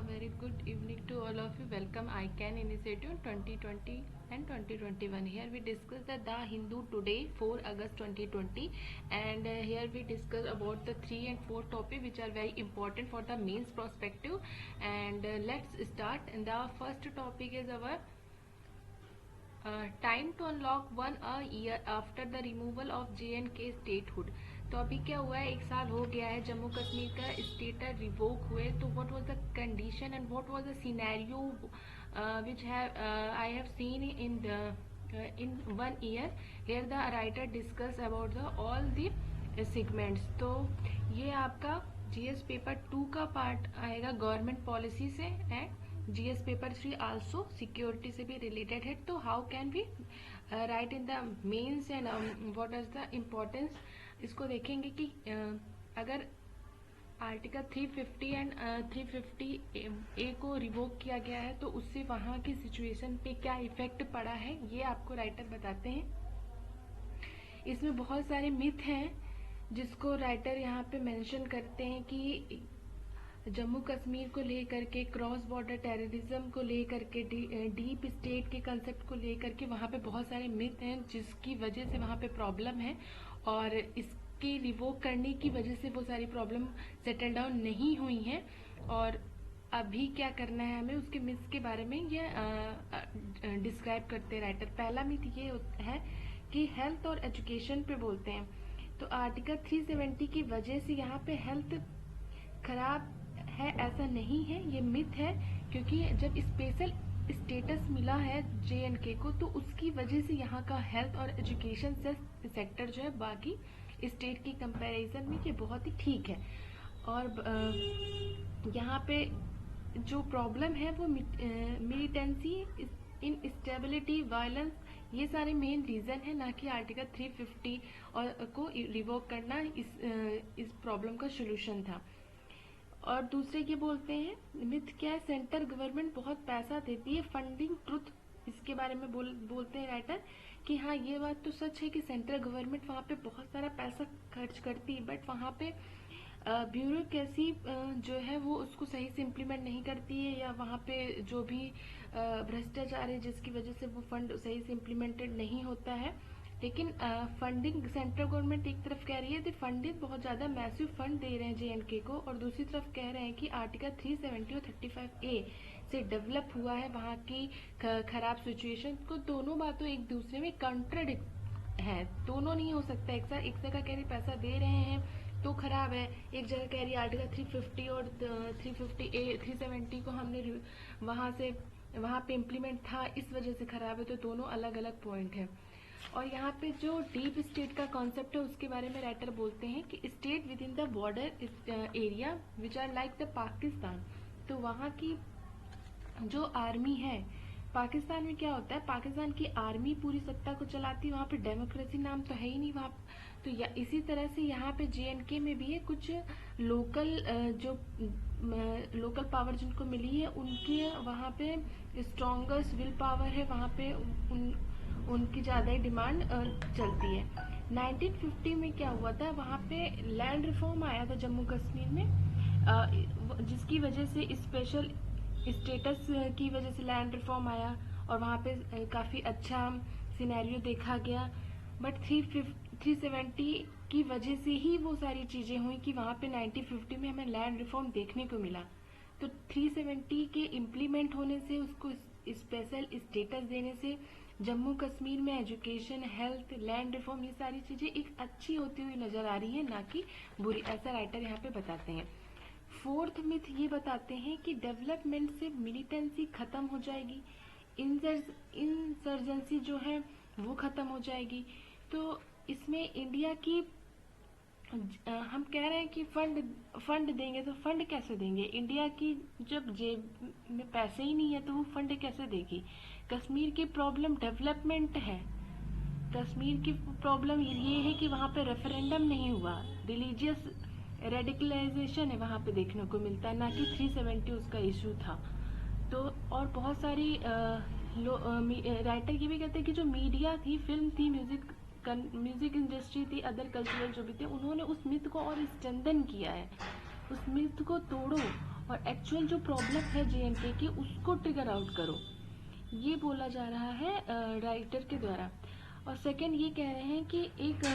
very good evening to all of you. Welcome ICANN Initiative 2020 and 2021. Here we discuss the Hindu today, 4 August 2020, and here we discuss about the 3 and 4 topic which are very important for the mains perspective. And let's start. And the first topic is our time to unlock 1 year after the removal of J&K statehood. तो अभी क्या हुआ है, 1 साल हो गया है जम्मू कश्मीर का स्टेटस रिवोक हुए. तो what was the condition and what was the scenario which I have seen in 1 year. Here the writer discuss about all the segments. तो ये आपका GS पेपर 2 का पार्ट आएगा गवर्नमेंट पॉलिसी से, and GS paper 3 also security से भी related है. तो how can we write in the mains and what is the importance, इसको देखेंगे कि अगर आर्टिकल 350 एंड 350 ए को रिवोक किया गया है तो उससे वहाँ की सिचुएशन पे क्या इफेक्ट पड़ा है, ये आपको राइटर बताते हैं. इसमें बहुत सारे मिथ हैं जिसको राइटर यहाँ पे मेंशन करते हैं कि जम्मू कश्मीर को लेकर के, क्रॉस बॉर्डर टेररिज्म को लेकर के, डीप स्टेट के कंसेप्ट को लेकर के वहाँ पे बहुत सारे मिथ हैं जिसकी वजह से वहाँ पे प्रॉब्लम है, और इसके रिवोक करने की वजह से वो सारी प्रॉब्लम सेटल डाउन नहीं हुई हैं. और अभी क्या करना है हमें, उसके मिथ्स के बारे में ये डिस्क्राइब करते हैं राइटर. पहला मिथ ये है कि हेल्थ और एजुकेशन पे बोलते हैं. तो आर्टिकल 370 की वजह से यहाँ पे हेल्थ खराब है ऐसा नहीं है, ये मिथ है. क्योंकि जब स्पेशल स्टेटस मिला है J&K को तो उसकी वजह से यहाँ का हेल्थ और एजुकेशन सेक्टर जो है बाकी स्टेट की कंपैरिजन में ये बहुत ही ठीक है. और यहाँ पे जो प्रॉब्लम है वो मिलिटेंसी, इनस्टेबिलिटी, वायलेंस, ये सारे मेन रीजन है, ना कि आर्टिकल 350 और को रिवोक करना इस प्रॉब्लम का सोल्यूशन था. और दूसरे ये बोलते हैं मिथ क्या है, सेंट्रल गवर्नमेंट बहुत पैसा देती है, फंडिंग ट्रुथ, इसके बारे में बोलते हैं राइटर कि हाँ ये बात तो सच है कि सेंट्रल गवर्नमेंट वहाँ पे बहुत सारा पैसा खर्च करती है, बट वहाँ पे ब्यूरोक्रेसी जो है वो उसको सही से इम्प्लीमेंट नहीं करती है, या वहाँ पे जो भी भ्रष्टाचार है जिसकी वजह से वो फंड सही से इम्प्लीमेंटेड नहीं होता है. लेकिन फंडिंग सेंट्रल गवर्नमेंट एक तरफ कह रही है कि फंडिंग बहुत ज़्यादा मैसिव फंड दे रहे हैं J&K को, और दूसरी तरफ कह रहे हैं कि आर्टिकल 370 और 35A से डेवलप हुआ है वहाँ की खराब सिचुएशन को. दोनों बातों एक दूसरे में कंट्राडिक्ट है, दोनों नहीं हो सकता. एक जगह कह रही पैसा दे रहे हैं तो खराब है, एक जगह कह रही आर्टिकल 350 और 350A 370 को हमने वहाँ पे इम्प्लीमेंट था इस वजह से खराब है. तो दोनों अलग अलग पॉइंट है. और यहाँ पे जो डीप स्टेट का कॉन्सेप्ट है उसके बारे में राइटर बोलते हैं कि state within the border area which are like the Pakistan. तो वहाँ की जो आर्मी है, पाकिस्तान में क्या होता है, पाकिस्तान की आर्मी पूरी सत्ता को चलाती है, वहाँ पे डेमोक्रेसी नाम तो है ही नहीं वहाँ. तो इसी तरह से यहाँ पे J&K में भी है कुछ लोकल जो लोकल पावर जिनको मिली है उनकी वहाँ पे स्ट्रॉन्गेस्ट विल पावर है, वहाँ पे उनकी ज़्यादा ही डिमांड चलती है. 1950 में क्या हुआ था, वहाँ पे लैंड रिफॉर्म आया था जम्मू कश्मीर में, जिसकी वजह से स्पेशल स्टेटस की वजह से लैंड रिफॉर्म आया और वहाँ पे काफ़ी अच्छा सिनेरियो देखा गया. बट 370 की वजह से ही वो सारी चीज़ें हुई कि वहाँ पे 1950 में हमें लैंड रिफॉर्म देखने को मिला. तो 370 के इम्प्लीमेंट होने से, उसको स्पेशल स्टेटस देने से जम्मू कश्मीर में एजुकेशन, हेल्थ, लैंड रिफॉर्म, ये सारी चीज़ें एक अच्छी होती हुई नजर आ रही है, ना कि बुरी, ऐसा राइटर यहाँ पे बताते हैं. फोर्थ मिथ ये बताते हैं कि डेवलपमेंट से मिलिटेंसी खत्म हो जाएगी, इंसर्जेंसी जो है वो खत्म हो जाएगी. तो इसमें इंडिया की हम कह रहे हैं कि फंड देंगे, तो फंड कैसे देंगे, इंडिया की जब जेब में पैसे ही नहीं है तो वो फंड कैसे देगी. कश्मीर की प्रॉब्लम डेवलपमेंट है, कश्मीर की प्रॉब्लम ये है कि वहाँ पे रेफरेंडम नहीं हुआ, रिलीजियस रेडिकलाइजेशन है वहाँ पे देखने को मिलता है, ना कि 370 उसका इशू था. तो और बहुत सारी राइटर ये भी कहते हैं कि जो मीडिया थी, फिल्म थी, म्यूजिक इंडस्ट्री थी, अदर कल्चरल जो भी थे, उन्होंने उस मिथ को और स्ट्रेंथन किया है. उस मिथ को तोड़ो और एक्चुअल जो प्रॉब्लम है जेएनके की उसको ट्रिगर आउट करो, ये बोला जा रहा है राइटर के द्वारा। और सेकंड ये कह रहे हैं कि एक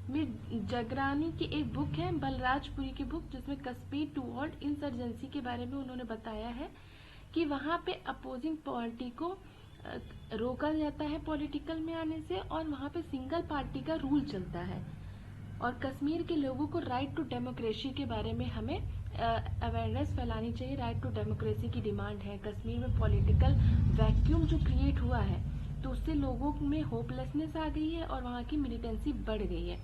मीर जगरानी की एक बुक है बलराजपुरी की बुक, जिसमें कश्मीर टूवर्ड इंसर्जेंसी के बारे में उन्होंने बताया है कि वहाँ पे अपोजिंग पार्टी को रोका जाता है पॉलिटिकल में आने से, और वहाँ पे सिंगल पार्टी का रूल चलता है। और कश्मीर के लोगों को राइट टू डेमोक्रेसी के बारे में हमें अवेयरनेस फैलानी चाहिए। राइट टू डेमोक्रेसी की डिमांड है। कश्मीर में पॉलिटिकल वैक्यूम जो क्रिएट हुआ है तो उससे लोगों में होपलेसनेस आ गई है और वहाँ की मिलिटेंसी बढ़ गई है।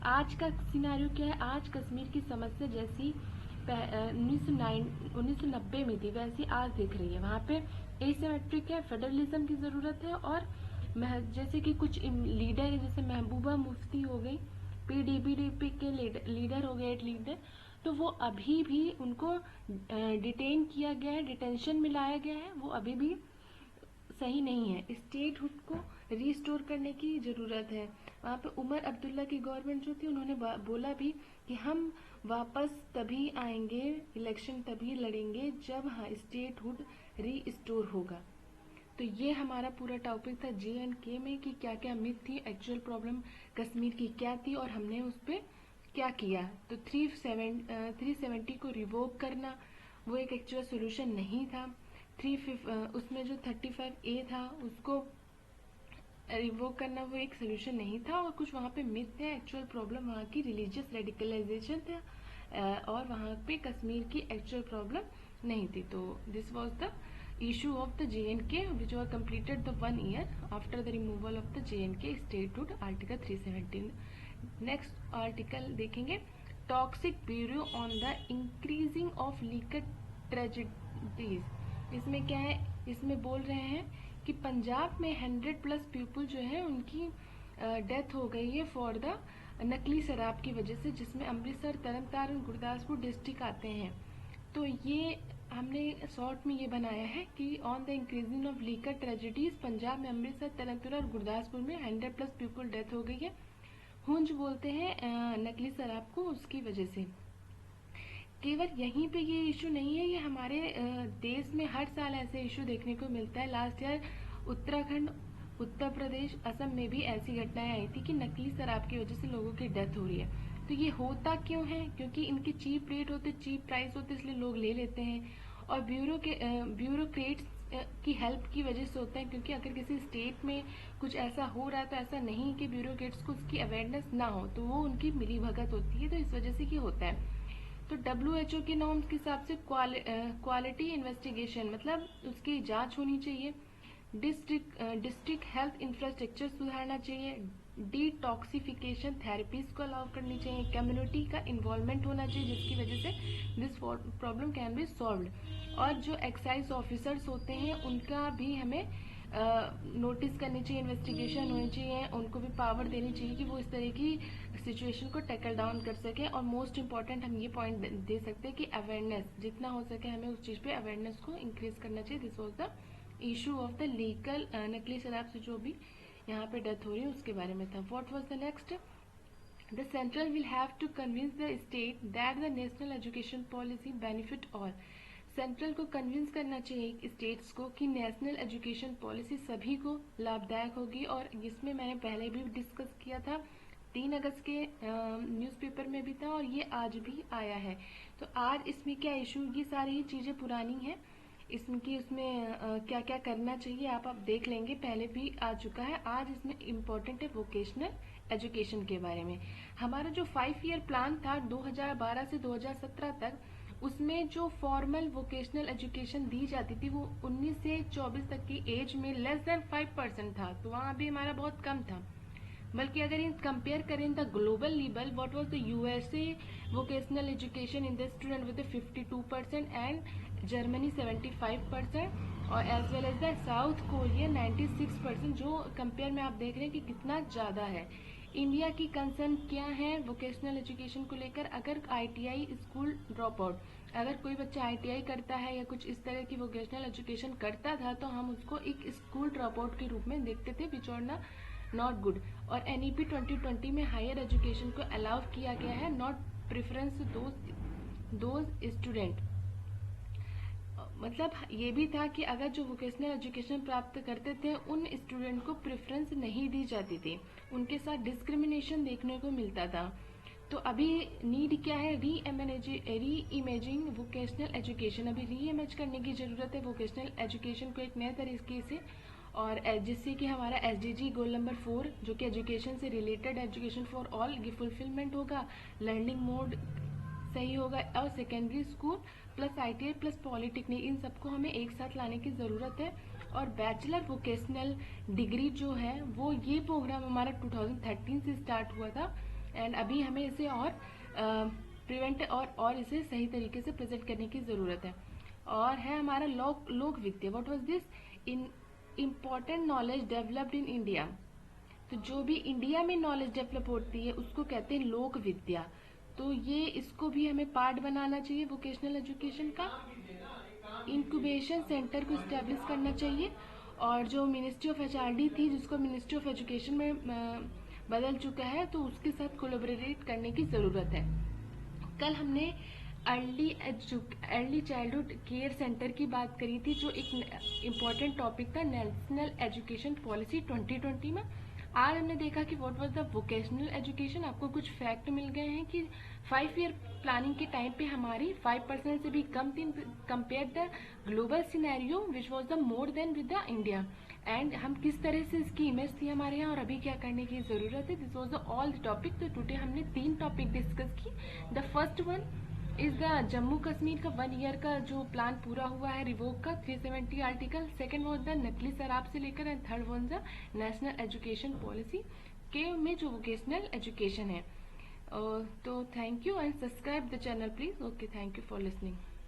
आज का सिनेरियो क्या है, आज कश्मीर की समस्या जैसी 1990 में थी वैसी आज दिख रही है। वहाँ पे एसिमेट्रिक है, फेडरलिज्म की ज़रूरत है। और जैसे कि कुछ लीडर है, जैसे महबूबा मुफ्ती हो गई, पीडीपी के लीडर हो गए, लीडर, तो वो अभी भी उनको डिटेन किया गया है, डिटेंशन में लाया गया है, वो अभी भी सही नहीं है। स्टेटहुड को रिस्टोर करने की ज़रूरत है। वहाँ पे उमर अब्दुल्ला की गवर्नमेंट जो थी उन्होंने बोला भी कि हम वापस तभी आएंगे, इलेक्शन तभी लड़ेंगे जब हाँ स्टेटहुड रिस्टोर होगा। तो ये हमारा पूरा टॉपिक था JNK में कि क्या क्या मिथ थी, एक्चुअल प्रॉब्लम कश्मीर की क्या थी और हमने उस पर क्या किया। तो 370 को रिवोक करना वो एक एक्चुअल सोल्यूशन नहीं था। उसमें जो 35A था उसको रिवोक करना वो एक सोल्यूशन नहीं था। और कुछ वहाँ पे मिथ है, एक्चुअल प्रॉब्लम वहाँ की रिलीजियस रेडिकलाइजेशन था और वहाँ पे कश्मीर की एक्चुअल प्रॉब्लम नहीं थी। तो this was the issue of the JNK which was completed the 1 year after the removal of the JNK statehood, article 317। Next article देखेंगे, toxic bureau on the increasing of liquor tragedies. इसमें क्या है, इसमें बोल रहे हैं कि पंजाब में 100+ पीपल जो है उनकी डेथ हो गई है फॉर द नकली शराब की वजह से, जिसमें अमृतसर, तरनतारन, गुरदासपुर डिस्ट्रिक्ट आते हैं। तो ये हमने शॉर्ट में ये बनाया है कि on the increasing of liquor tragedies, Punjab में अमृतसर, तरनतारन और गुरदासपुर में 100+ पीपल डेथ हो गई है। हुंज बोलते हैं नकली शराब को, उसकी वजह से। केवल यहीं पे ये इशू नहीं है, ये हमारे देश में हर साल ऐसे इशू देखने को मिलता है। लास्ट ईयर उत्तराखंड, उत्तर प्रदेश, असम में भी ऐसी घटनाएं आई थी कि नकली शराब की वजह से लोगों की डेथ हो रही है। तो ये होता क्यों है, क्योंकि इनके चीप रेट होते, चीप प्राइस होते, इसलिए लोग ले लेते हैं। और ब्यूरोक्रेट्स की हेल्प की वजह से होता है, क्योंकि अगर किसी स्टेट में कुछ ऐसा हो रहा है तो ऐसा नहीं कि ब्यूरोक्रेट्स को उसकी अवेयरनेस ना हो, तो वो उनकी मिली भगत होती है, तो इस वजह से ये होता है। तो WHO के नॉर्म्स के हिसाब से क्वालिटी इन्वेस्टिगेशन मतलब उसकी जांच होनी चाहिए। डिस्ट्रिक्ट हेल्थ इंफ्रास्ट्रक्चर सुधारना चाहिए। डिटॉक्सिफिकेशन थेरेपीज को अलाउ करनी चाहिए। कम्युनिटी का इन्वॉल्वमेंट होना चाहिए, जिसकी वजह से this problem can be solved. और जो एक्साइज ऑफिसर्स होते हैं उनका भी हमें नोटिस करनी चाहिए, इन्वेस्टिगेशन होनी चाहिए, उनको भी पावर देनी चाहिए कि वो इस तरह की सिचुएशन को टैकल डाउन कर सके। और मोस्ट इम्पॉर्टेंट हम ये पॉइंट दे सकते हैं कि अवेयरनेस जितना हो सके हमें उस चीज़ पे अवेयरनेस को इंक्रीज करना चाहिए। This was the issue of the legal नकली शराब से जो भी यहाँ पे डेथ हो रही है उसके बारे में था। What was the next, the central will have to convince the state that the national education policy benefit all. Central को कन्विंस करना चाहिए स्टेट्स को कि नेशनल एजुकेशन पॉलिसी सभी को लाभदायक होगी। और इसमें मैंने पहले भी डिस्कस किया था, 3 अगस्त के न्यूज़पेपर में भी था और ये आज भी आया है। तो आज इसमें क्या इशू, ये सारी ही चीज़ें पुरानी हैं, उसमें क्या क्या करना चाहिए आप देख लेंगे, पहले भी आ चुका है। आज इसमें इम्पोर्टेंट है वोकेशनल एजुकेशन के बारे में। हमारा जो 5 ईयर प्लान था 2012 से 2017 तक, उसमें जो फॉर्मल वोकेशनल एजुकेशन दी जाती थी वो 19 से 24 तक की एज में लेस देन 5% था। तो वहाँ भी हमारा बहुत कम था। बल्कि अगर इन कंपेयर करें the global level, what was the USA vocational education in the student with 52% and Germany 75% और as well as the South Korea 96%। जो कंपेयर में आप देख रहे हैं कि कितना ज़्यादा है। इंडिया की कंसर्न क्या है वोकेशनल एजुकेशन को लेकर, अगर ITI स्कूल ड्रॉप आउट, अगर कोई बच्चा ITI करता है या कुछ इस तरह की वोकेशनल एजुकेशन करता था तो हम उसको एक स्कूल ड्रॉप आउट के रूप में देखते थे, विच और नॉट गुड। और NEP 2020 में हायर एजुकेशन को अलाउ किया गया है, नॉट प्रेफरेंस दोस्त दोज स्टूडेंट, मतलब ये भी था कि अगर जो वोकेशनल एजुकेशन प्राप्त करते थे उन स्टूडेंट को प्रेफरेंस नहीं दी जाती थी, उनके साथ डिस्क्रिमिनेशन देखने को मिलता था। तो अभी नीड क्या है, री इमेजिंग वोकेशनल एजुकेशन, अभी री इमेज करने की जरूरत है वोकेशनल एजुकेशन को एक नए तरीके से, और जिससे कि हमारा SDG गोल नंबर 4 जो कि एजुकेशन से रिलेटेड, एजुकेशन फॉर ऑल, ये फुलफिलमेंट होगा, लर्निंग मोड सही होगा, और secondary school plus ITI plus polytechnic, इन सबको हमें एक साथ लाने की ज़रूरत है। और बैचलर वोकेशनल डिग्री जो है वो, ये प्रोग्राम हमारा 2013 से स्टार्ट हुआ था, एंड अभी हमें इसे और प्रिवेंट और इसे सही तरीके से प्रेजेंट करने की ज़रूरत है। और है हमारा Lok Vidya, what was this, in important knowledge developed in India. तो जो भी इंडिया में नॉलेज डेवलप होती है उसको कहते हैं लोक विद्या। तो ये इसको भी हमें पार्ट बनाना चाहिए वोकेशनल एजुकेशन का। इंक्यूबेशन सेंटर को इस्टेब्लिश करना चाहिए, और जो मिनिस्ट्री ऑफ HRD थी जिसको मिनिस्ट्री ऑफ एजुकेशन में बदल चुका है, तो उसके साथ कोलैबोरेट करने की ज़रूरत है। कल हमने अर्ली चाइल्डहुड केयर सेंटर की बात करी थी, जो एक इम्पॉर्टेंट टॉपिक था नेशनल एजुकेशन पॉलिसी 2020 में। आज हमने देखा कि what was the vocational education. आपको कुछ फैक्ट मिल गए हैं कि 5 ईयर प्लानिंग के टाइम पे हमारी 5% से भी कम थी compare the global scenario which was the more than with the India. And हम किस तरह से इसकी इमेज थी हमारे यहाँ और अभी क्या करने की ज़रूरत है, this was the all the topic. तो टुडे हमने 3 टॉपिक डिस्कस की। The first one is the Jammu Kashmir का 1 ईयर का जो प्लान पूरा हुआ है रिवोक का 370 आर्टिकल। सेकंड वॉज द नकली शराब से लेकर, and third was the national education policy के में जो वोकेशनल एजुकेशन है। तो thank you and subscribe the channel please. Okay, thank you for listening.